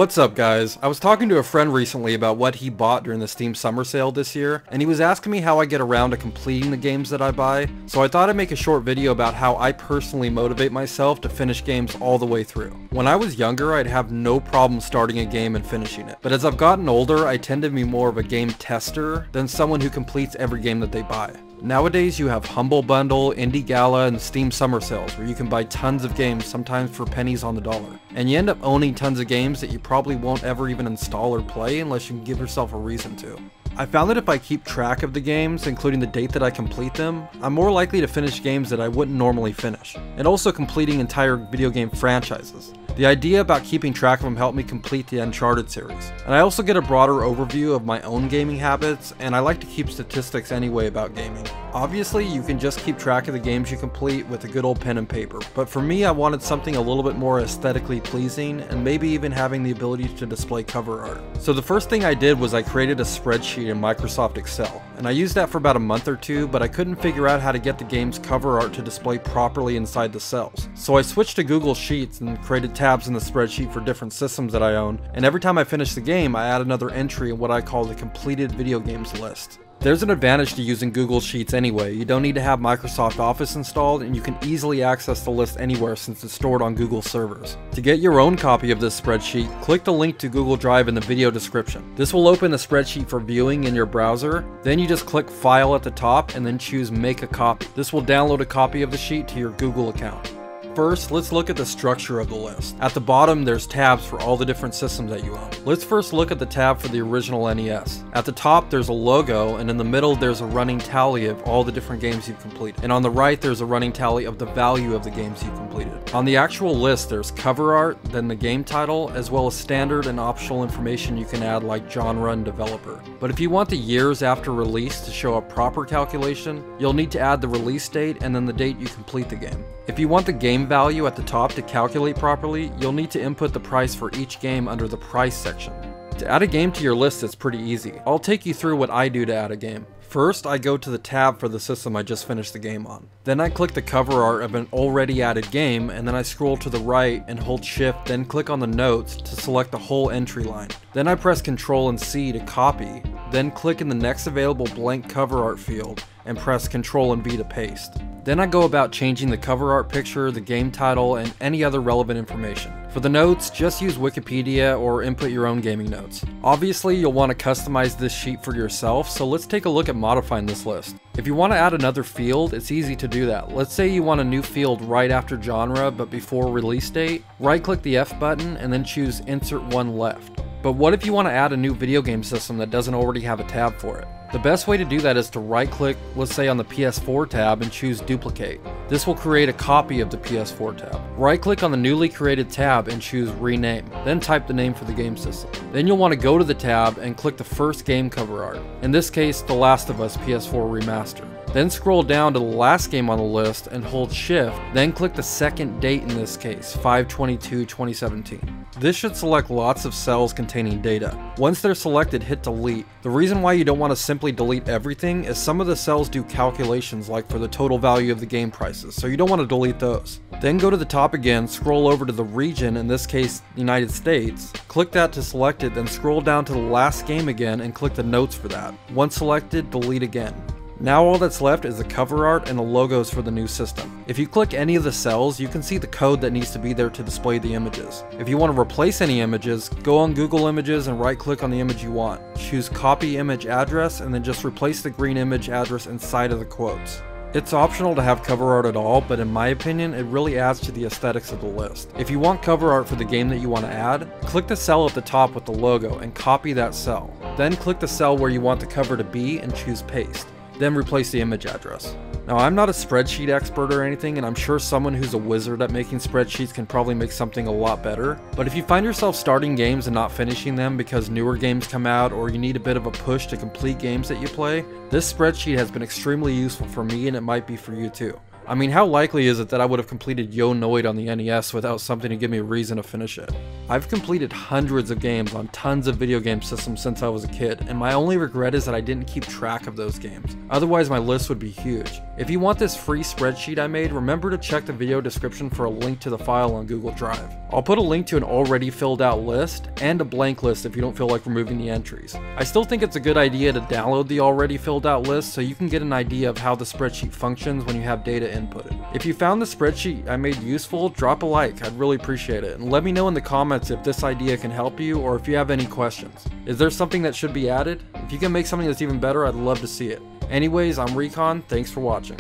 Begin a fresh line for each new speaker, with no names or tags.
What's up guys? I was talking to a friend recently about what he bought during the Steam summer sale this year, and he was asking me how I get around to completing the games that I buy, so I thought I'd make a short video about how I personally motivate myself to finish games all the way through. When I was younger, I'd have no problem starting a game and finishing it, but as I've gotten older, I tend to be more of a game tester than someone who completes every game that they buy. Nowadays you have Humble Bundle, Indie Gala, and Steam summer sales where you can buy tons of games, sometimes for pennies on the dollar. And you end up owning tons of games that you probably won't ever even install or play unless you can give yourself a reason to. I found that if I keep track of the games, including the date that I complete them, I'm more likely to finish games that I wouldn't normally finish, and also completing entire video game franchises. The idea about keeping track of them helped me complete the Uncharted series. And I also get a broader overview of my own gaming habits, and I like to keep statistics anyway about gaming. Obviously, you can just keep track of the games you complete with a good old pen and paper, but for me I wanted something a little bit more aesthetically pleasing, and maybe even having the ability to display cover art. So the first thing I did was I created a spreadsheet in Microsoft Excel, and I used that for about a month or two, but I couldn't figure out how to get the game's cover art to display properly inside the cells. So I switched to Google Sheets and created tabs in the spreadsheet for different systems that I own, and every time I finish the game I add another entry in what I call the completed video games list. There's an advantage to using Google Sheets anyway. You don't need to have Microsoft Office installed, and you can easily access the list anywhere since it's stored on Google servers. To get your own copy of this spreadsheet, click the link to Google Drive in the video description. This will open the spreadsheet for viewing in your browser. Then you just click File at the top and then choose Make a Copy. This will download a copy of the sheet to your Google account. First, let's look at the structure of the list. At the bottom, there's tabs for all the different systems that you own. Let's first look at the tab for the original NES. At the top, there's a logo, and in the middle, there's a running tally of all the different games you've completed. And on the right, there's a running tally of the value of the games you've completed. On the actual list, there's cover art, then the game title, as well as standard and optional information you can add like genre and developer. But if you want the years after release to show a proper calculation, you'll need to add the release date and then the date you complete the game. If you want the game value at the top to calculate properly, you'll need to input the price for each game under the price section. To add a game to your list is pretty easy. I'll take you through what I do to add a game. First, I go to the tab for the system I just finished the game on. Then I click the cover art of an already added game, and then I scroll to the right and hold shift, then click on the notes to select the whole entry line. Then I press Ctrl and C to copy, then click in the next available blank cover art field and press Ctrl and V to paste. Then I go about changing the cover art picture, the game title, and any other relevant information. For the notes, just use Wikipedia or input your own gaming notes. Obviously, you'll want to customize this sheet for yourself, so let's take a look at modifying this list. If you want to add another field, it's easy to do that. Let's say you want a new field right after genre but before release date. Right-click the F button and then choose Insert One Left. But what if you want to add a new video game system that doesn't already have a tab for it? The best way to do that is to right-click, let's say on the PS4 tab, and choose Duplicate. This will create a copy of the PS4 tab. Right-click on the newly created tab and choose Rename, then type the name for the game system. Then you'll want to go to the tab and click the first game cover art, in this case The Last of Us PS4 Remaster. Then scroll down to the last game on the list and hold shift, then click the second date in this case, 5/22/2017. This should select lots of cells containing data. Once they're selected, hit delete. The reason why you don't want to simply delete everything is some of the cells do calculations like for the total value of the game prices, so you don't want to delete those. Then go to the top again, scroll over to the region, in this case United States, click that to select it, then scroll down to the last game again and click the notes for that. Once selected, delete again. Now all that's left is the cover art and the logos for the new system. If you click any of the cells, you can see the code that needs to be there to display the images. If you want to replace any images, go on Google Images and right click on the image you want. Choose Copy Image Address and then just replace the green image address inside of the quotes. It's optional to have cover art at all, but in my opinion, it really adds to the aesthetics of the list. If you want cover art for the game that you want to add, click the cell at the top with the logo and copy that cell. Then click the cell where you want the cover to be and choose Paste. Then replace the image address. Now I'm not a spreadsheet expert or anything, and I'm sure someone who's a wizard at making spreadsheets can probably make something a lot better, but if you find yourself starting games and not finishing them because newer games come out or you need a bit of a push to complete games that you play, this spreadsheet has been extremely useful for me and it might be for you too. I mean, how likely is it that I would have completed Yo Noid on the NES without something to give me a reason to finish it? I've completed hundreds of games on tons of video game systems since I was a kid, and my only regret is that I didn't keep track of those games. Otherwise my list would be huge. If you want this free spreadsheet I made, remember to check the video description for a link to the file on Google Drive. I'll put a link to an already filled out list, and a blank list if you don't feel like removing the entries. I still think it's a good idea to download the already filled out list so you can get an idea of how the spreadsheet functions when you have data inputted. If you found the spreadsheet I made useful, drop a like, I'd really appreciate it, and let me know in the comments if this idea can help you or if you have any questions. Is there something that should be added? If you can make something that's even better, I'd love to see it. Anyways, I'm Recon, thanks for watching.